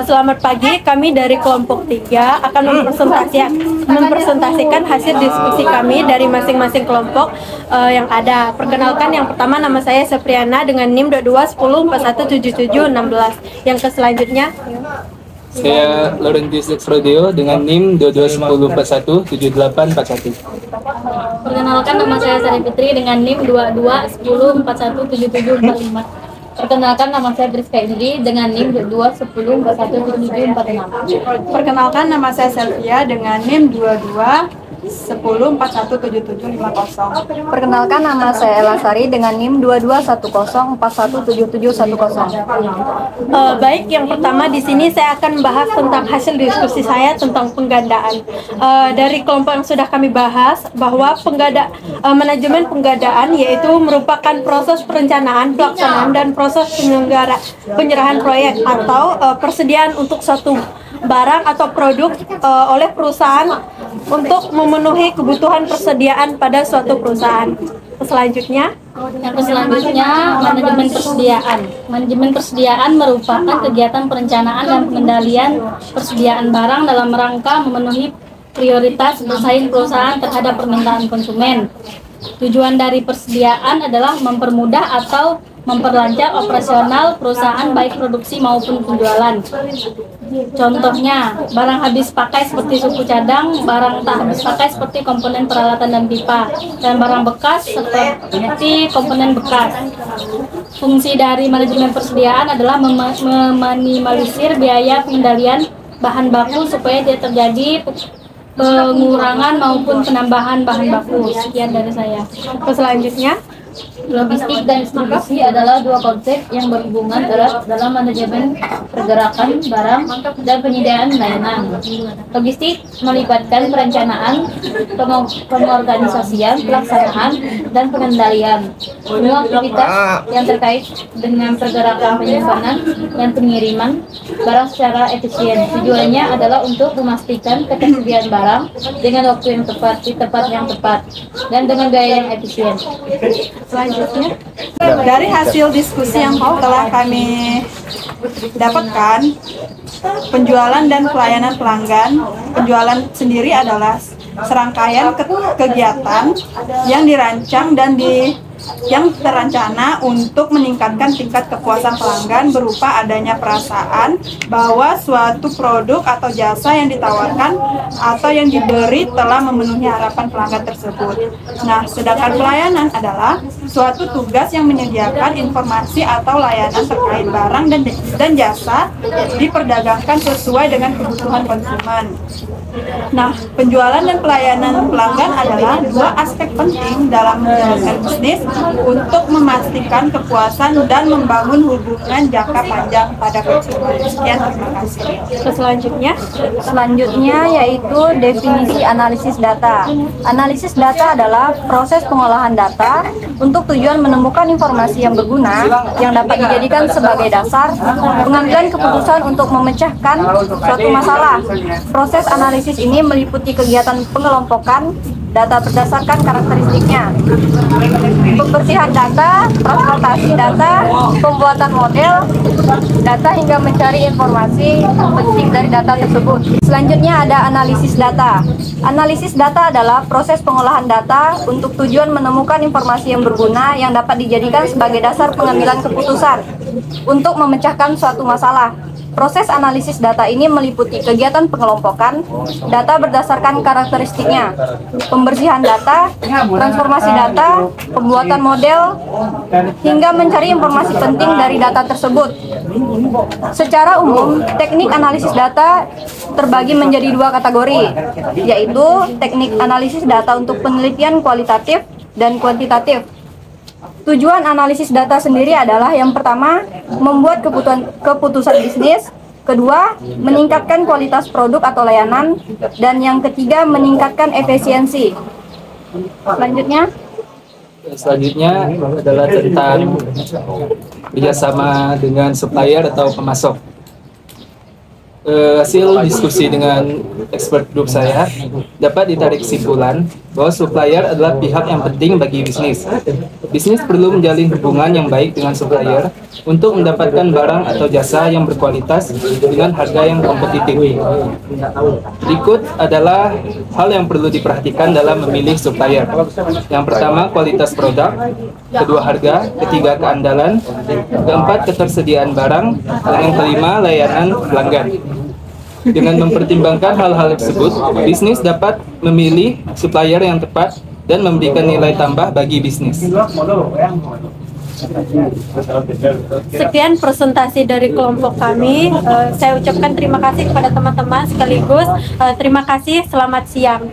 Selamat pagi, kami dari kelompok 3 akan mempresentasikan hasil diskusi kami dari masing-masing kelompok yang ada. Perkenalkan, yang pertama nama saya Sepriana dengan NIM 2210417716. Yang selanjutnya saya Laurentius Rodeo dengan NIM 2210417841. Perkenalkan, nama saya Sari Fitri dengan NIM 2210417745. Perkenalkan, nama saya Priska Indri dengan NIM 2210417746. Perkenalkan, nama saya Selvia dengan NIM 2210417750. Perkenalkan, nama saya Elasari dengan NIM 2210417710. Baik, yang pertama di sini saya akan membahas tentang hasil diskusi saya tentang penggandaan. Dari kelompok yang sudah kami bahas bahwa manajemen penggadaan yaitu merupakan proses perencanaan, pelaksanaan, dan proses penyerahan proyek atau persediaan untuk suatu barang atau produk oleh perusahaan untuk memenuhi kebutuhan persediaan pada suatu perusahaan. Selanjutnya, manajemen persediaan. Manajemen persediaan merupakan kegiatan perencanaan dan pengendalian persediaan barang dalam rangka memenuhi prioritas bersaing perusahaan terhadap permintaan konsumen. Tujuan dari persediaan adalah mempermudah atau memperlancar operasional perusahaan baik produksi maupun penjualan. Contohnya, barang habis pakai seperti suku cadang, barang tak habis pakai seperti komponen peralatan dan pipa, dan barang bekas seperti komponen bekas. Fungsi dari manajemen persediaan adalah meminimalisir biaya pengendalian bahan baku supaya tidak terjadi pengurangan maupun penambahan bahan baku. Sekian dari saya. Selanjutnya, logistik dan distribusi adalah dua konsep yang berhubungan erat dalam manajemen pergerakan barang dan penyediaan layanan. Logistik melibatkan perencanaan, pengorganisasian, pelaksanaan, dan pengendalian. Semua aktivitas yang terkait dengan pergerakan penyimpanan dan pengiriman barang secara efisien. Tujuannya adalah untuk memastikan ketersediaan barang dengan waktu yang tepat, di tempat yang tepat, dan dengan biaya yang efisien. Selanjutnya, dari hasil diskusi yang telah kami dapatkan, penjualan dan pelayanan pelanggan. Penjualan sendiri adalah serangkaian kegiatan yang dirancang dan yang terencana untuk meningkatkan tingkat kepuasan pelanggan berupa adanya perasaan bahwa suatu produk atau jasa yang ditawarkan atau yang diberi telah memenuhi harapan pelanggan tersebut. Nah, sedangkan pelayanan adalah suatu tugas yang menyediakan informasi atau layanan terkait barang dan jasa diperdagangkan sesuai dengan kebutuhan konsumen. Nah, penjualan dan pelayanan pelanggan adalah dua aspek penting dalam menjalankan bisnis untuk memastikan kepuasan dan membangun hubungan jangka panjang pada konsumen. Sekian, terima kasih. Selanjutnya yaitu definisi analisis data. Analisis data adalah proses pengolahan data untuk tujuan menemukan informasi yang berguna yang dapat dijadikan sebagai dasar pengambilan keputusan untuk memecahkan suatu masalah. Proses analisis ini meliputi kegiatan pengelompokan data berdasarkan karakteristiknya, pembersihan data, transportasi data, pembuatan model data hingga mencari informasi penting dari data tersebut. Selanjutnya ada analisis data. Analisis data adalah proses pengolahan data untuk tujuan menemukan informasi yang berguna yang dapat dijadikan sebagai dasar pengambilan keputusan untuk memecahkan suatu masalah. Proses analisis data ini meliputi kegiatan pengelompokan data berdasarkan karakteristiknya, pembersihan data, transformasi data, pembuatan model, hingga mencari informasi penting dari data tersebut. Secara umum, teknik analisis data terbagi menjadi dua kategori, yaitu teknik analisis data untuk penelitian kualitatif dan kuantitatif. Tujuan analisis data sendiri adalah yang pertama, membuat keputusan bisnis, kedua, meningkatkan kualitas produk atau layanan, dan yang ketiga, meningkatkan efisiensi. Selanjutnya adalah tentang kerjasama dengan supplier atau pemasok. Hasil diskusi dengan expert group saya dapat ditarik kesimpulan bahwa supplier adalah pihak yang penting bagi bisnis. Bisnis perlu menjalin hubungan yang baik dengan supplier untuk mendapatkan barang atau jasa yang berkualitas dengan harga yang kompetitif. Berikut adalah hal yang perlu diperhatikan dalam memilih supplier. Yang pertama, kualitas produk. Kedua, harga. Ketiga, keandalan. Keempat, ketersediaan barang. Dan yang kelima, layanan pelanggan. Dengan mempertimbangkan hal-hal tersebut, bisnis dapat memilih supplier yang tepat dan memberikan nilai tambah bagi bisnis. Sekian presentasi dari kelompok kami. Saya ucapkan terima kasih kepada teman-teman sekaligus terima kasih, selamat siang.